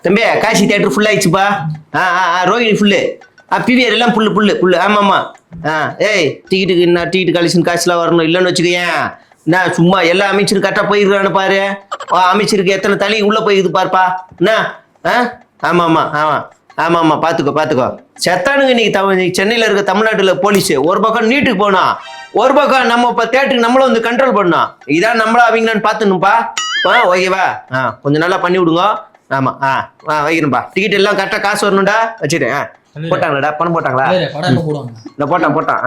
தம்பி Kasi theatre full ஆயிடுச்சுப்பா. Rohini full. PVR எல்லாம் புல்லு. ஆமாம்மா. ஏய் டிக்கெட்டுக்கு என்ன டிக்கெட் கலெக்ஷன் காசுலாம் வரணும். இல்லைன்னு வச்சுக்கேன் நான் சும்மா எல்லா அமைச்சருக்கு கரெக்டாக போயிருக்கான்னு பாரு. அமைச்சருக்கு எத்தனை தனி உள்ளே போயிருக்குது பாருப்பா. என்ன ஆமாம்மா பார்த்துக்கோ. செத்தானுங்க இன்னைக்கு சென்னையில் இருக்க தமிழ்நாட்டில் போலீஸு ஒரு பக்கம் நீட்டுக்கு போனோம், ஒரு பக்கம் நம்ம இப்போ தேட்டருக்கு நம்மளும் வந்து கண்ட்ரோல் பண்ணோம். இதான் நம்மளா அவங்களான்னு பார்த்துணும்ப்பா. ஓகேவா? கொஞ்சம் நல்லா பண்ணி விடுங்க. ஆமாம் வைக்கணும்ப்பா. டிக்கெட் எல்லாம் கரெக்டாக காசு வரணும்டா. வச்சுட்டேன். போட்டாங்களாடா? பணம் போட்டாங்களா? இந்த போட்டான்.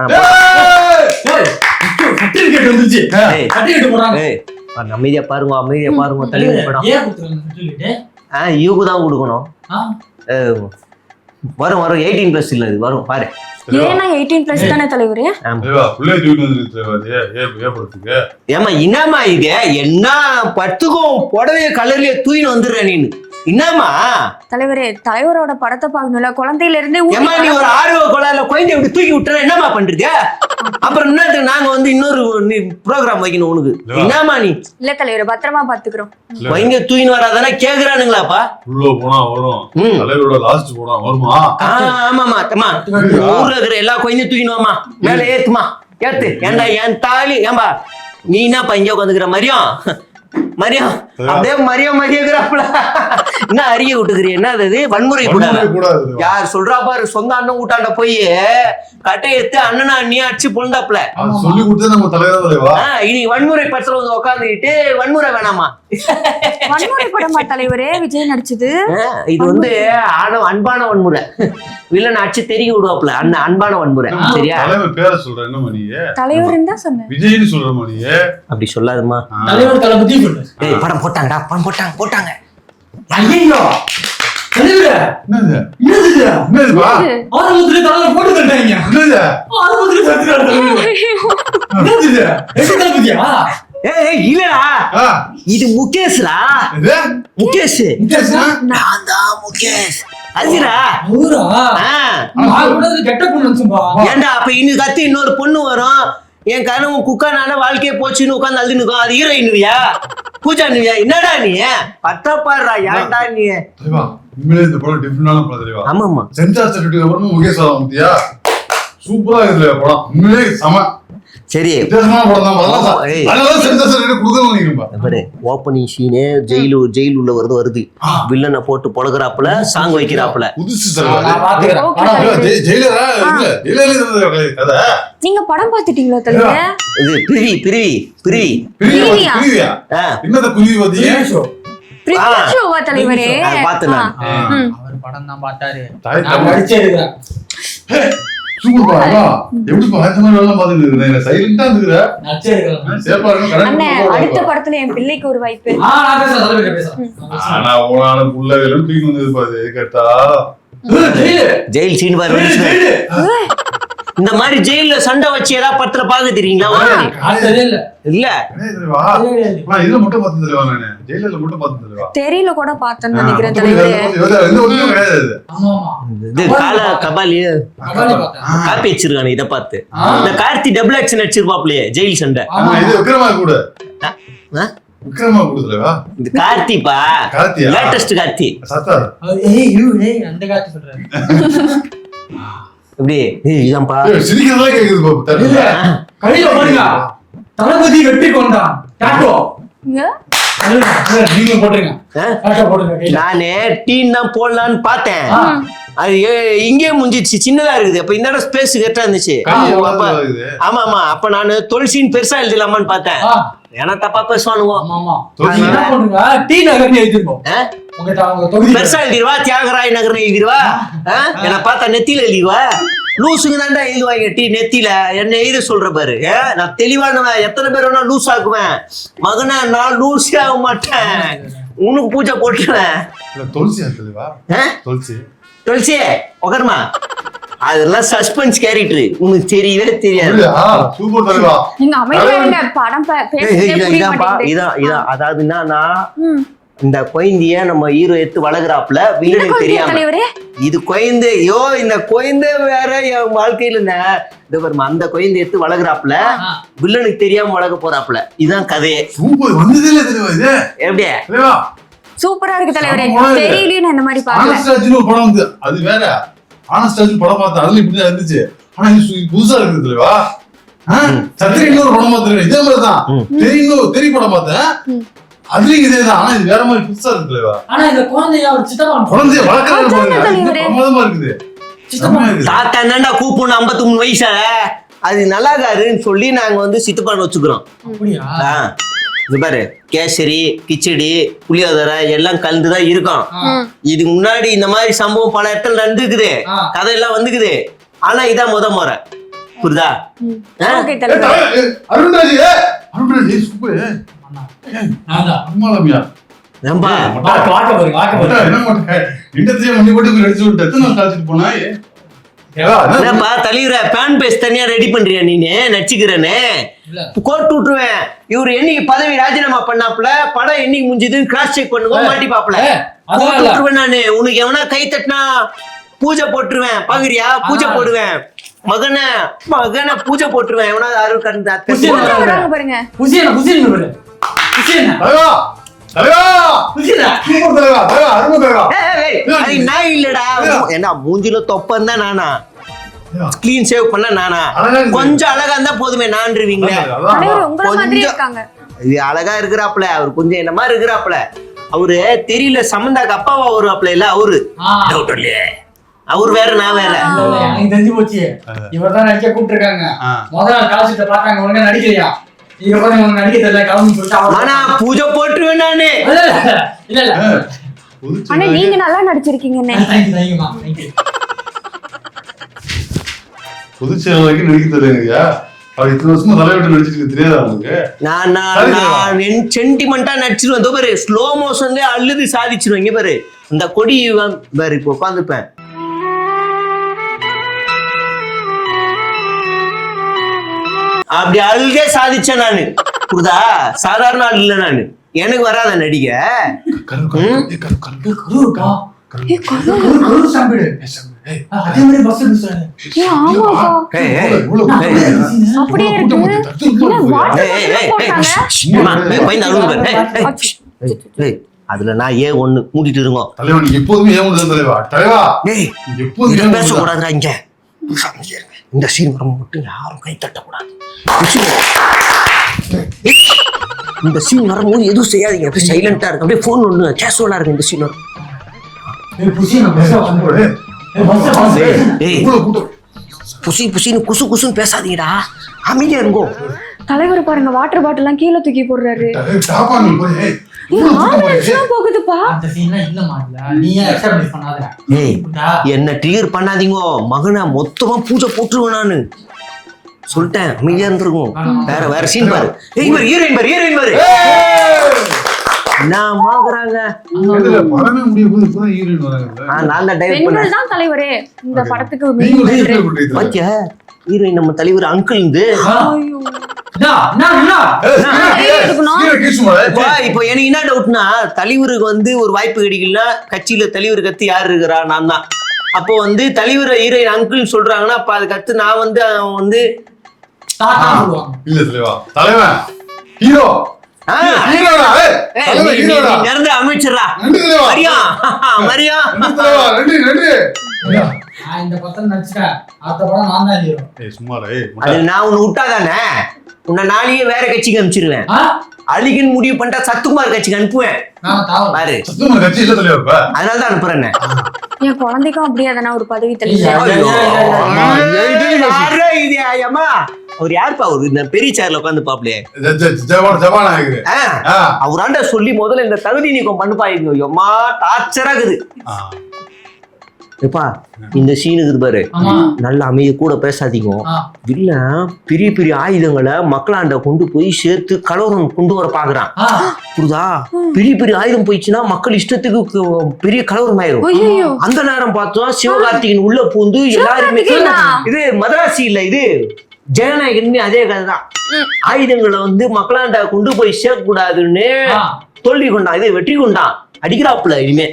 அமைதியா பாருங்க தலைவர் படம். யூக்கு தான் கொடுக்கணும். வரும் 18+ இல்ல இது வரும் பாரு. ஏன்னா 18+ தானே தலைவரே. ஏமா என்னமா இது என்ன பத்துக்கும் புடவைய கலர்லயே தூயின்னு வந்துடுற நீனு. என்னமா தலைவரே தலைவரோட படத்தை பார்க்கணும்ல குழந்தையில இருந்தே. ஏமா நீ ஒரு ஆர்வ கோளாறுல குழந்தை இப்படி தூக்கி விட்டுற என்னமா பண்றது? அப்புறம் என்ன நாங்க வந்து இன்னொரு ப்ரோக்ராம் வைக்கணும் உனக்கு. என்னமா நீ? இல்ல தலைவரே பத்திரமா பாத்துக்கிறோம். குழந்தை தூயின்னு வராதானே கேக்குறானுங்களாப்பா. ஆமாமா ஊர்ல இருக்கிற எல்லா குழந்தையும் தூக்கினுவாமா மேல ஏத்துமா ஏத்து. ஏண்டா என் தாலி ஏம்பா நீ என்னப்பா இங்க உட்காந்துக்கிற மரியம் அப்படியே மரியாதைக்குறாப்புல என்ன அறிய விட்டுக்கிறீ? என்ன அது வன்முறை கூடாது. யார் சொல்றா பாரு, சொந்த அண்ணன் கூட்டாண்ட போய் கட்டை எடுத்து அண்ணனா அண்ணியா அடிச்சு பொழுந்தாப்புல சொல்லி கொடுத்து நம்ம தலைவா. இனி வன்முறை படத்துல வந்து உட்காந்துக்கிட்டு வன்முறை வேணாமா? வன்முறை படமா தலைவரே விஜய் நடிச்சது? இது வந்து அன்பான வன்முறை. வில்லன் அடிச்சு தெரிய விடுவாப்புல அன்பான வன்முறை. சரியா? தலைவர் பேரை சொல்ற என்ன மணியே? தலைவர் தான் சொன்னேன். விஜய்னு சொல்ற மணியே. அப்படி சொல்லாதுமா. தலைவர் தளபதி சொல்லு. ஏய் படம் போட்டாங்கடா. போட்டாங்க. ஐயோ தலைவரே என்னது? என்னதுப்பா? ஆரம்பத்துல தலைவர் போட்டு தட்டாங்க. என்னது? ஆரம்பத்துல தட்டாங்க தலைவர். என்னது? எது தளபதியா? ஏய் இல்லடா. இது முகேஷ்டா. முகேஷ். நான் தான் முகேஷ். அதுடா. ஊரா? நான் கூட கெட்ட பொண்ணு நினைச்சேன்பா. ஏண்டா அப்ப இன்னும் கத்தி இன்னொரு பொண்ணு வரும். என் கனவு குக்கானால வாழ்க்கையே போச்சுன்னு உட்காந்து அழுதுனுக்கும். அது ஹீரோயின்வியா பூஜா நிவியா? என்னடா நீ பத்தப்பாடுறா? ஏன்டா நீ? உண்மையிலே இந்த படம் டிஃபரெண்டான படம் தெரியுமா? ஆமாமா. சென்சார் சர்டிபிகேட் அப்புறமா முகேஷ் சாமந்தியா சூப்பரா இருக்குல்ல படம். உண்மையிலே சம. சரி ஓப்பனிங் சீனே ஜெயில் உள்ள வருது. வில்லனை போட்டு பொழகுறாப்புல சாங் வைக்கிறாப்புல. நீங்க படம் பாத்துட்டீங்களா தலைவரே? இது பிரிவி தலைவரே பாத்தேன். அவர் படம் தான் பார்த்தாரு. அடுத்த படத்துல என் பிள்ளைக்கு ஒரு வாய்ப்பு. ஜெயில் சீன் பாரு. இந்த மாதிரி ஜெயில சண்டை வச்சு ஏதாவது படத்துல பாக்க தெரியுங்களா? இல்ல தெரியல கூட பார்த்தேன்னு நினைக்கிறேன் தலைவரே. கபாலி காப்பி வச்சிருக்கானு இதை பார்த்து. இந்த கார்த்தி டபுள் ஆக்ஷன் அடிச்சிருப்பாப்லயே ஜெயில் சண்டை. இது கார்த்திப்பா, லேட்டஸ்ட் கார்த்தி. அந்த கார்த்தி சொல்றேன். எப்படி இதான்பா கையில பாருங்க. தளபதி வெற்றி கொண்டான். நானே டீன் தான் போடலான்னு பார்த்தேன். அது இங்கே முடிஞ்சிச்சு, சின்னதா இருக்குது. அப்ப இந்த இடம் ஸ்பேஸ் கரெக்டா இருந்துச்சு. ஆமா அப்ப நானு துளசின்னு பெருசா எழுதலாமான்னு பார்த்தேன். ஏன்னா தப்பா பேசுவானுங்க. பெருசா எழுதிடுவா, தியாகராய நகர் எழுதிடுவா. என்ன பார்த்தா நெத்தியில எழுதிவா. லூசுங்க தான்டா எழுதுவாங்க டீ நெத்தியில. என்ன எழுத சொல்ற பாரு. நான் தெளிவானவன். எத்தனை பேர் வேணா லூஸ் ஆக்குவேன். மகனா நான் லூஸே ஆக மாட்டேன். உனக்கு பூஜை போட்டுருவேன். துளசி உகர்மா. அதெல்லாம் சஸ்பென்ஸ் கேரக்டர். உனக்கு தெரியவே தெரியாது. அதாவது என்னன்னா இந்த குழந்தைய நம்ம ஹீரோ எடுத்து வளர்க்குறாப்புல வில்லனுக்கு தெரியாம. இது குழந்தை இந்த குழந்தை வேற என் வாழ்க்கையில அந்த குழந்தை எடுத்து வளர்க்குறாப்புல வில்லனுக்கு தெரியாம வளர்க்க போறாப்புல. இதுதான் கதையே. எப்படியா சூப்பரா இருக்கு தலைவரே. ஆமா, போனது. தெரியலையே நான் இந்த மாதிரி பார்க்கல. ஆனஸ்டாஜ்னு ஒரு படம் வந்து அது வேற. ஆனஸ்டாஜ் படம் பார்த்தேன், அதுல இப்படிதான் இருந்துச்சு. ஆனா இது புதுசா இருக்குது தலைவா. சத்திரி இன்னொரு படம் பார்த்தேன், இதே மாதிரிதான். தெரிய படம் பார்த்தேன், அதுலயும் இதேதான். ஆனா இது வேற மாதிரி புதுசா இருக்கு தலைவா. ஆனா இந்த குழந்தைய ஒரு சித்தப்பா குழந்தைய வளர்க்கறது பிரமாதமா இருக்குது. தாத்தா என்னடா கூப்பிடணும் 53 வயசா அது நல்லாகாருன்னு சொல்லி நாங்க வந்து சித்தப்பான்னு வச்சுக்கிறோம். அப்படியா? இது பாரு, கேசரி கிச்சடி புளியோதரை எல்லாம் கலந்துதான் இருக்கும். இதுக்கு முன்னாடி இந்த மாதிரி சம்பவம் பல இடத்துல நடந்துக்குது, கதையெல்லாம் வந்துக்குது. ஆனா இதான் முறை புரியுதா? ஓகே தலைவரே. அருண்ராஜ் சூப்பர். அம்மாலமியா நம்பா வாக்க பாருங்க. என்ன மாட்டேன் இண்டத்தையே முன்னி போட்டு அடிச்சு விட்டு எத்தனை நாள் கழிச்சிட்டு போனா என்னப்பா தலைவர பேன் பேஸ் தனியா ரெடி பண்றியா நீனு நடிச்சுக்கிறேன்னு கோர்ட் விட்டுருவேன். இவரு என்னைக்கு பதவி ராஜினாமா பண்ணாப்புல படம் என்னைக்கு முடிஞ்சதுன்னு கிராஸ் செக் பண்ணுவோம் மாட்டி பாப்பல கோர்ட் விட்டுருவேன் நானு. உனக்கு எவனா கை தட்டினா பூஜை போட்டுருவேன். பாக்குறியா? பூஜை போடுவேன். மகனை பூஜை போட்டுருவேன். எவனா அருள் கண்டா பாருங்க. நான் இல்லடா, என்ன மூஞ்சில தொப்பந்தான் நானா, கிளீன் சேவ் பண்ண நானா, கொஞ்சம் அழகா இருந்தா போதுமே நான்றுவீங்களே. இது அழகா இருக்கிறாப்ல, அவர் கொஞ்சம் என்ன மாதிரி இருக்கிறாப்ல. அவரு தெரியல சம்பந்தாக்கு அப்பாவா வருவாப்ல இல்ல, அவரு டவுட் இல்லையே. அவரு வேற நான் வேற. எனக்கு தெரிஞ்சு போச்சு, இவர் தான் நடிக்க கூப்பிட்டுருக்காங்க. முதல்ல காலேஜ்ல பாத்தாங்க, உடனே நடிக்கலையா? பூஜை போட்டுருவேன் நானு. இல்ல ஆனா நீங்க நல்லா நடிச்சிருக்கீங்க. பொதுச்செயலாளருக்கு நடிக்க தெரியுங்கய்யா. அவர் இத்தனை வருஷமா தலைவர்கிட்ட நடிச்சிருக்கு தெரியாதா உங்களுக்கு? நான் சென்டிமெண்டா நடிச்சிருவேன். பாரு ஸ்லோ மோஷன்ல அழுது சாதிச்சிருவேன். இங்க பாரு இந்த கொடி பாரு இப்ப உட்காந்துப்பேன். அப்படி அழுகே சாதிச்சேன் நானு. புரியுதா? சாதாரண ஆள் இல்ல நானு. எனக்கு வராத நடிக. அதுல நான் ஏன் ஒண்ணு மூடிட்டு இருக்கோம். எப்போதுமே பேசக்கூடாதுடா இங்க. இந்த சீன் மட்டும் யாரும் கை தட்டக்கூடாது. இந்த சீன் வரும்போது எதுவும் செய்யாதீங்க, அப்படியே சைலண்டா இருக்கு, அப்படியே போன் ஒண்ணு கேஷுவலா இருக்கு. இந்த சீன் புசின்னு குசு குசுன்னு பேசாதீங்கடா, அமைதியா இருங்கோ. தலைவர் பாருங்க வாட்டர் பாட்டில் எல்லாம் கீழே தூக்கி போடுறாரு. என்ன ட்ரிகர் பண்ணாதீங்கோ. மகனை மொத்தமா பூஜை போட்டுருவேன் நானு சொல்லிட்டேன். அமைதியா இருந்திருக்கும். வேற சீன் பாரு. ஹீரோயின் பாரு. நான் மாக்குறாங்க. தலைவரே இந்த படத்துக்கு ஹீரோயின் நம்ம தலைவர் அங்கிள் இருந்து. இப்போ எனக்கு என்ன டவுட்னா, தலைவருக்கு வந்து ஒரு வாய்ப்பு கிடைக்கலன்னா கட்சியில தலைவர் கத்து யாரு இருக்கிறா? நான் தான். அப்போ வந்து தலைவர் ஹீரோயின் அங்கிள் சொல்றாங்கன்னா அப்ப அதுக்கு அடுத்து நான் வந்து அவன் வந்து தலைவன் ஹீரோ அமைச்சரா மரியா. நான் உன்னை விட்டாதானே உன்னை நாளையே வேற கட்சிக்கு அனுப்பிச்சிருவேன். அழிகன் முடிவு பண்ணிட்டா சத்துக்குமார் கட்சிக்கு அனுப்புவேன் பாரு. அதனாலதான் அனுப்புறேன். என் குழந்தைக்கும் அப்படியே தானே ஒரு பதவி அவர் யாருப்பா? அவரு இந்த பெரிய சேர்ல உட்காந்து பாப்பலே அவராண்ட சொல்லி முதல்ல இந்த தகுதி நீக்கம் பண்ணுப்பாங்க. எம்மா டார்ச்சரா இருக்குது. எப்பா இந்த சீன் இருக்குது பாரு, நல்ல அமைய கூட பேசாதீங்க. இல்ல பெரிய பெரிய ஆயுதங்களை மக்களாண்ட கொண்டு போய் சேர்த்து கலவரம் கொண்டு வர பாக்குறான். புரியுதா? பெரிய பெரிய ஆயுதம் போயிடுச்சுன்னா மக்கள் இஷ்டத்துக்கு பெரிய கலவரம் ஆயிரும். அந்த நேரம் பார்த்தோம் சிவகார்த்திகேயன் உள்ள பூந்து எல்லாருமே இது மதராசி இல்ல, இது ஜனநாயகன் அதே கதைதான். ஆயுதங்களை வந்து மக்களாண்ட கொண்டு போய் சேர்க்க கூடாதுன்னு தோல்வி கொண்டான். இது வெற்றி கொண்டான். அடிக்கிறாப்புல இனிமே.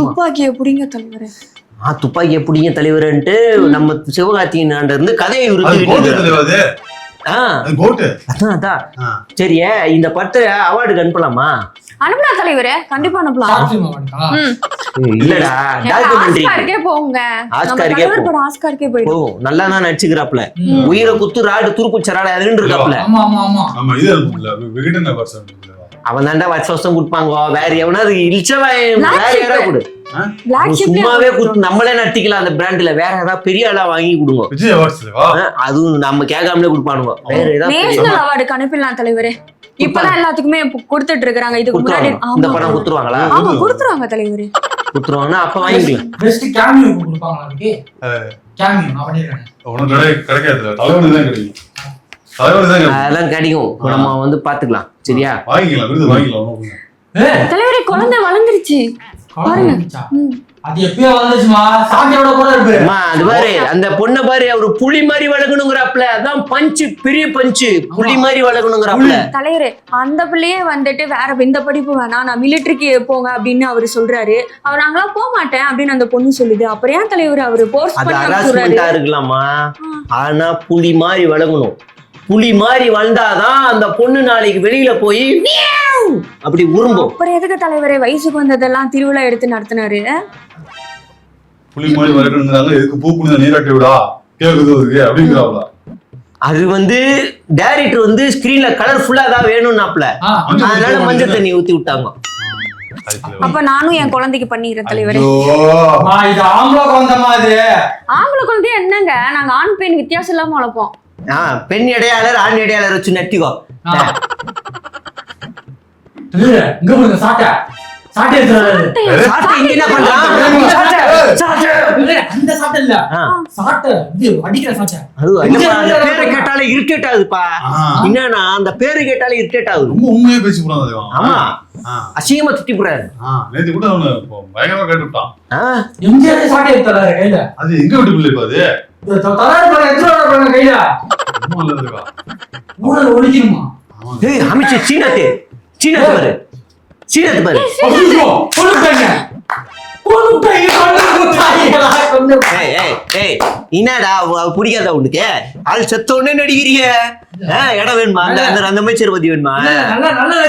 துப்பாக்கி எப்படிங்க தலைவர்? துப்பாக்கி எப்படிங்க தலைவர்ன்ட்டு நம்ம சிவகார்த்திகேயன் இருந்து கதையை சரியா இந்த படத்தை அவார்டுக்கு அனுப்பலாமா? அனுப்பலாம் தலைவரே, கண்டிப்பா அனுப்பலாம். ஷார்ட் ஃபிலிம் வேணுமா? இல்லடா டாக்குமெண்ட்ரி ஆஸ்காருக்கே போங்க. நம்ம ஆஸ்காருக்கே தலைவர் படம் ஆஸ்காருக்கே போயிடும். போகும். நல்லா தான் நடிச்சுக்கிறாப்ல. உயிரை குத்து ராடு துருப்புச்சராடு அதுன்னு இருக்காப்ல. ஆமா ஆமா ஆமா ஆமா இது இருக்கும்ல விகடன் வருஷம் அவன் தாண்டா வருஷம் கொடுப்பாங்க. வேற எவனாவது இழிச்சவன் வேற யாராவது கொடு. பிளாக் சும்மாவே கொடுத்து நம்மளே நட்டிக்கலாம் அந்த பிராண்ட்ல. வேற ஏதாவது பெரிய ஆளா வாங்கி கொடுங்க. விஜய் அவார்ட்ஸ்லவா அதுவும் நம்ம கேட்காமலே கொடுப்பானுங்க. வேற ஏதாவது நேஷனல் அவார்டுக்கு அனுப்பிடலாம் தலைவரே. இப்பதான் எல்லாத்துக்குமே கொடுத்துட்டு இருக்காங்க. இதுக்கு முன்னாடி இந்த படம் குடுத்துருவாங்களா? ஆமா கொடுத்துருவாங்க தலைவரே. குடுத்துருவாங்கன்னா அப்ப வாங்கிக்கலாம். பெஸ்ட் கேமியோ கொடுப்பாங்களா அதுக்கு? கேமியோ நான் பண்ணிடுறேன். உனக்கு கிடைக்காது, தலைவனுக்கு தான் கிடைக்கும். தலைவனுக்கு தான் கிடைக்கும். அதெல்லாம் கிடைக்கும். நம்ம வந்து பாத்துக்கலாம். சரியா? வாங்கிக்கலாம், விருது வாங்கிக்கலாம். தலைவரே குழந்தை வளர்ந்துருச்சு பாருங்க. அது எப்பயோ வந்துச்சுமா, சாமியோட கூட இருக்கு. அம்மா அது பாரு, அந்த பொண்ணை பாரு, அவரு புலி மாதிரி வளர்க்கணுங்கிறாப்ல. அதான் பஞ்சு, பெரிய பஞ்சு, புலி மாதிரி வளர்க்கணுங்கிறாப்ல. தலைவரே அந்த பிள்ளையே வந்துட்டு வேற எந்த படிப்பு வேணாம், நான் மிலிட்டரிக்கு போங்க அப்படின்னு அவரு சொல்றாரு. அவர் நாங்களாம் போக மாட்டேன் அப்படின்னு அந்த பொண்ணு சொல்லுது. அப்புறம் ஏன் தலைவர் அவரு போர்ஸ் அது பண்ணி ஹராஸ்மெண்டா இருக்கலாமா? ஆனா புலி மாதிரி வளர்க்கணும். புலி மாதிரி வந்தாதான் அந்த பொண்ணு நாளைக்கு வெளியில போய் அப்படி உரும்பும். அப்புறம் எதுக்கு தலைவரே வயசுக்கு வந்ததெல்லாம் திருவிழா எடுத்து நடத்தினாரு? புலி மாதிரி வளர்க்கணுங்கிறாங்க, எதுக்கு பூ புனித நீராட்டி விடா கேக்குது அப்படிங்கிறாங்களா? அது வந்து டைரக்டர் வந்து ஸ்கிரீன்ல கலர்ஃபுல்லா தான் வேணும்னாப்ல. அதனால மஞ்சள் தண்ணி ஊத்தி விட்டாங்க. அப்ப நானும் என் குழந்தைக்கு பண்ணிக்கிறேன் தலைவரே. இது ஆம்பளை குழந்தை மாதிரி. ஆம்பளை குழந்தைய என்னங்க, நாங்க ஆண் பெண் வித்தியாசம் இல்லாம வளர்ப்போம். பெண் இடையாளர் ஆண் இடையாளர் வச்சு நட்டிக்கோ. இங்க பாருங்க சாட்டை. சாட்டை எடுத்துறாரு. சாட்டை இங்க என்ன பண்றான்? அந்த சாட்டை இல்ல. சாட்டை இது அடிக்கிற சாட்டை. அது அந்த பேரை கேட்டாலே இரிட்டேட் ஆகுதுப்பா. என்னன்னா அந்த பேரு கேட்டாலே இரிட்டேட் ஆகுது. ரொம்ப உண்மையா பேசி போறான். ஆமா அசிங்கமா திட்டி போறாரு. நேத்து கூட அவனு பயங்கரமா கேட்டுட்டான். எம்ஜிஆர் சாட்டை எடுத்துறாரு கையில. அது எங்க விட்டு பிள்ளை இப்ப அது தராரு பாரு, எடுத்துறாரு பாருங்க கையில. ரொம்ப நல்லதுக்கா. ஊடல் ஒழிக்கணுமா? ஏய் அமிச்சு சீனத்து பாரு, சீனத்து பாரு. ஐயோ கொல்லுங்க என்னடா பிடிக்காத உனக்கு? ஆள் செத்த உடனே நடிக்கிறீங்க. இடம் வேணுமா? அந்த அமைச்சர் பத்தி வேணுமா?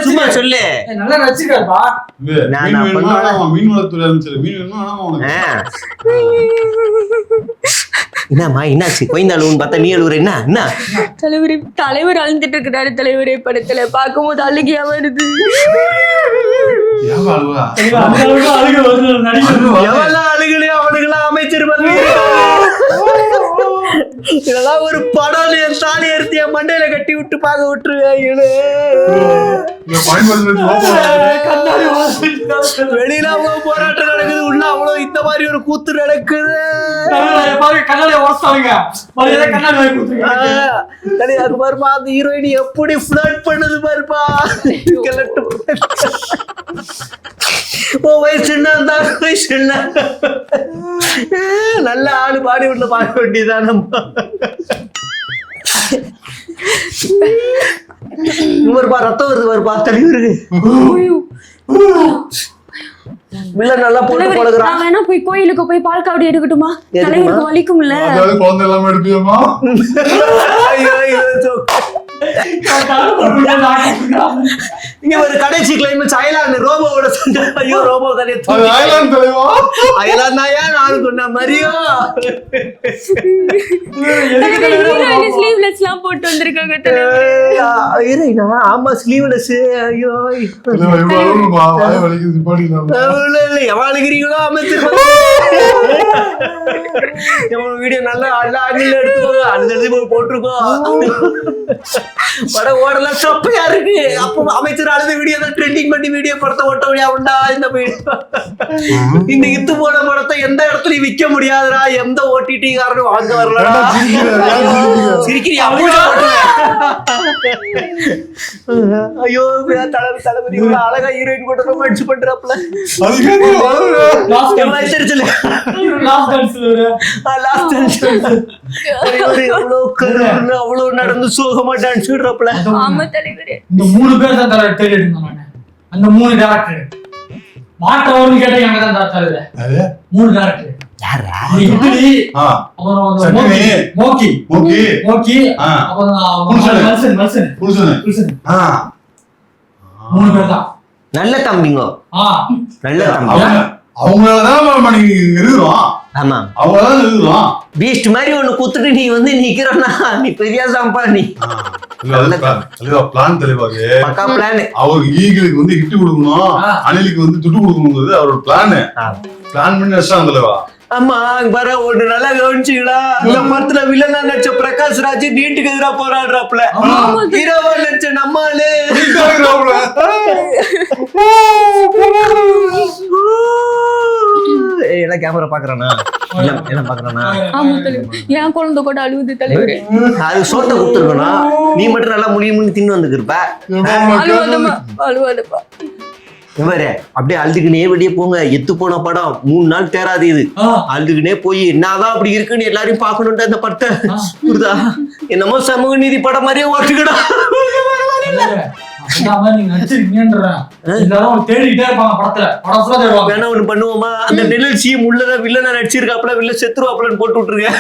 சும்மா சொல்லு. நல்லா நடிச்சிருக்காருப்பா. மீன் வளர்த்துறை அமைச்சர் மீன் வேணுமா? என்னம்மா என்னாச்சு? கொய்ந்தாலும் பார்த்தா நீ அழுவுற. என்ன தலைவர் அழுந்துட்டு இருக்கிறாரு தலைவரே. படத்துல பாக்கும்போது அழுகையா வருது. அழுகலையோ அவனுக்கெல்லாம் அமைச்சர் இதெல்லாம் ஒரு படம். என் தாலி எடுத்து என் மண்டையில கட்டி விட்டு பார்க்க விட்டுருவேன். வெளியில அவ்வளவு போராட்டம் நடக்குது, உள்ள அவ்வளவு இந்த மாதிரி ஒரு கூத்து நடக்குது. பாருப்பா அந்த ஹீரோயின் எப்படி ஃபிளர்ட் பண்ணுது பாருப்பா. வயசு நல்ல ஆளு பாடி விட்டுல பார்க்க வேண்டியதான். வருப்பா ரத்தம் வருது வருப்பா தலைவருக்கு. நல்லா போட்டு போடுறான். வேணா போய் கோயிலுக்கு போய் பால் காவடி எடுக்கட்டுமா? தலைவருக்கு வலிக்கும்ல. குழந்தை எல்லாம் எடுப்பியமா? இங்க ஒரு கடைசி கிளைமேக்ஸ் அயலாந்து ரோபோவோட சொன்ன. ஐயோ ரோபோ கதையை அயலாந்து தலைவா. அயலாந்தாயா நான் சொன்ன மாதிரியோ. ஸ்லீவ்லெஸ் எல்லாம் போட்டு வந்திருக்காங்க. ஆமா ஸ்லீவ்லெஸ். ஐயோ எவாளுகிறீங்களோ அமைச்சர் வீடியோ நல்லா ஆங்கில எடுத்துக்கோங்க. அடுத்தடுத்து போய் போட்டிருக்கோம். படம் ஓடலாம் சப்பையா இருக்கு. அப்போ அமைச்சர் அழுது வீடியோ தான் ட்ரெண்டிங் பண்ணி வீடியோ படத்தை ஓட்ட முடியா உண்டா? இந்த இத்து போன படத்தை எந்த இடத்துலயும் விற்க முடியாதுடா. எந்த ஓடிடி காரனும் வாங்க வரலடா. சிரிக்கிறியா? ஐயோ தளபதி அழகா ஹீரோயின் கூட ரொமான்ஸ் பண்றாப்ல. அவ்வளவு நடந்து சோகமா டான்ஸ் விடுறாப்ல. இந்த 3 பேர் தான் தலைவர் எடுத்தாங்க. அந்த 3 டேரக்டர் மாற்றவர்னு கேட்டா எங்க தான் தலைவர். 3 டேரக்டர் யாரா? அப்புறம் மோக்கி 3 பேர் தான். நல்ல தம்பிங்கோ, ஆ நல்ல தம்பி. அவங்களாலதான் நீங்க இருக்கிறோம். ஆமா, அவங்களால இருக்கிறோம். பீஸ்ட் மாதிரி ஒண்ணு குத்துட்டு நீ வந்து நிக்கிறனா, நீ பெரிய சம்பா நீ. பிளான் தெளிவாக பக்கா பிளான். அவருக்கு ஈகிளுக்கு வந்து ஹிட் கொடுக்கணும், அணிலுக்கு வந்து துட்டு கொடுக்கணுங்கிறது அவரோட பிளான். பிளான் பண்ணி வச்சான் தலைவா. ஆமா, வர ஒண்ணு நல்லா கவனிச்சுங்களா, இந்த படத்துல வில்லனா நடிச்ச பிரகாஷ் ராஜ் நீட்டுக்கு எதிராக போராடுறாப்ல, ஹீரோவா நடிச்ச நம்மாலு எல்லாம் கேமரா பாக்குறானா, என்ன பாக்குறானா? ஆமா தலைவர், என் குழந்தை கூட அழுவுது தலைவரே. அது சோத்தை கொடுத்துருக்கணும், நீ மட்டும் நல்லா முடியும்னு தின்னு வந்துருப்ப. அழுவாதுப்பா. இவரே அப்படியே அழுதுக்குனே வெளியே போங்க. எத்து போன படம் 3 நாள் தேராது. இது அழுதுக்குனே போய் என்னதான் அப்படி இருக்குன்னு எல்லாரையும் பாக்கணும்ட்டு அந்த படத்தை புரியுதா? என்னமோ சமூக நீதி படம் மாதிரியே ஓட்டுக்கடா. வேணா ஒண்ணு பண்ணுவோமா, அந்த நெல் சீம் உள்ளதான் வில்லனா நடிச்சிருக்காப்ல, வில்ல செத்துருவாப்லன்னு போட்டு விட்டுருங்க.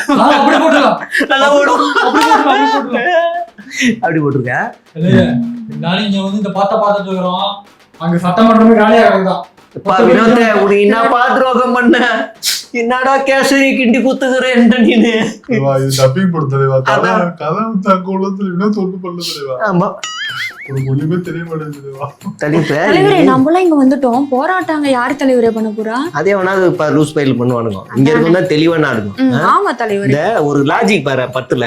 நல்லா ஓடும். அப்படி போட்டுருக்க. அங்க சட்டமன்றமே காலியா இருக்குதான். வினோத உனக்கு என்ன பாத்ரோகம் பண்ண, என்னடா கேசரி கிண்டி குத்துக்கிறேன் நீனு. இது டப்பிங் படம் தலைவா. கதை தங்கோலத்துல இன்னும் தொண்டு பண்ணல தலைவா. ஆமா, ஒண்ணுமே தெரிய மாட்டேங்குது தலைவரே. நம்மளாம் இங்க வந்துட்டோம், போராட்டாங்க யாரு தலைவரே பண்ண போறா? அதே வேணா இப்ப லூஸ் பைல் பண்ணுவானுங்க. இங்க இருக்குன்னா தெளிவானா இருக்கும். ஆமா தலைவரே, இந்த ஒரு லாஜிக் பாரு. பத்துல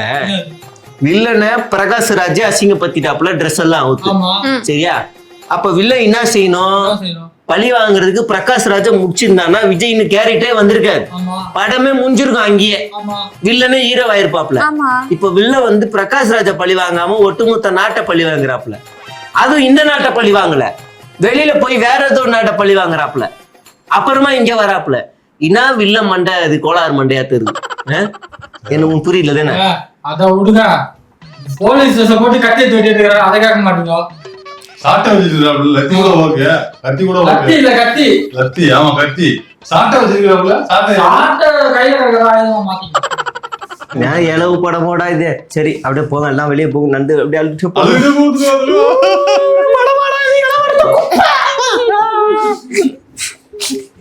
வில்லனை பிரகாஷ் ராஜ் அசிங்கப்படுத்திட்டாப்புல, ட்ரெஸ் எல்லாம் அவுத்து, சரியா? அப்ப வில்லன் என்ன செய்யணும்? பழி வாங்குறதுக்கு பிரகாஷ் ராஜா முடிச்சிருந்தானா விஜய்னு கேரக்டரே வந்திருக்காரு, படமே முடிஞ்சிருக்கும். அங்கேயே வில்லனே ஹீரோ ஆயிருப்பாப்ல. இப்ப வில்லன் வந்து பிரகாஷ் ராஜா பழி வாங்காம ஒட்டுமொத்த நாட்டை பழி வாங்குறாப்ல. அதுவும் இந்த நாட்டை பழி வாங்கல, வெளியில போய் வேற ஏதோ ஒரு நாட்டை பழி வாங்குறாப்ல. அப்புறமா இங்க வராப்ல. இன்னா வில்லன் மண்டை அது கோளாறு மண்டையா தெரியுது. என்ன உன் புரியல தானே? அத விடுங்க, போலீஸ் போட்டு கட்டி தூக்கிட்டு அதை கேட்க மாட்டீங்க. சாட்டை வச்சிருக்காப்ல, லத்தி கூட ஓகே. கத்தி கூட ஓகே. இல்ல கத்தி லத்தி, ஆமா கத்தி. சாட்டை வச்சிருக்காப்ல, சாட்டை கையில இருக்கிற ஆயுதமா மாத்திக்க. நான் எளவு படமோடா இது. சரி அப்படியே போங்க, எல்லாம் வெளியே போங்க. நண்டு அப்படியே அழுட்டு போகுது.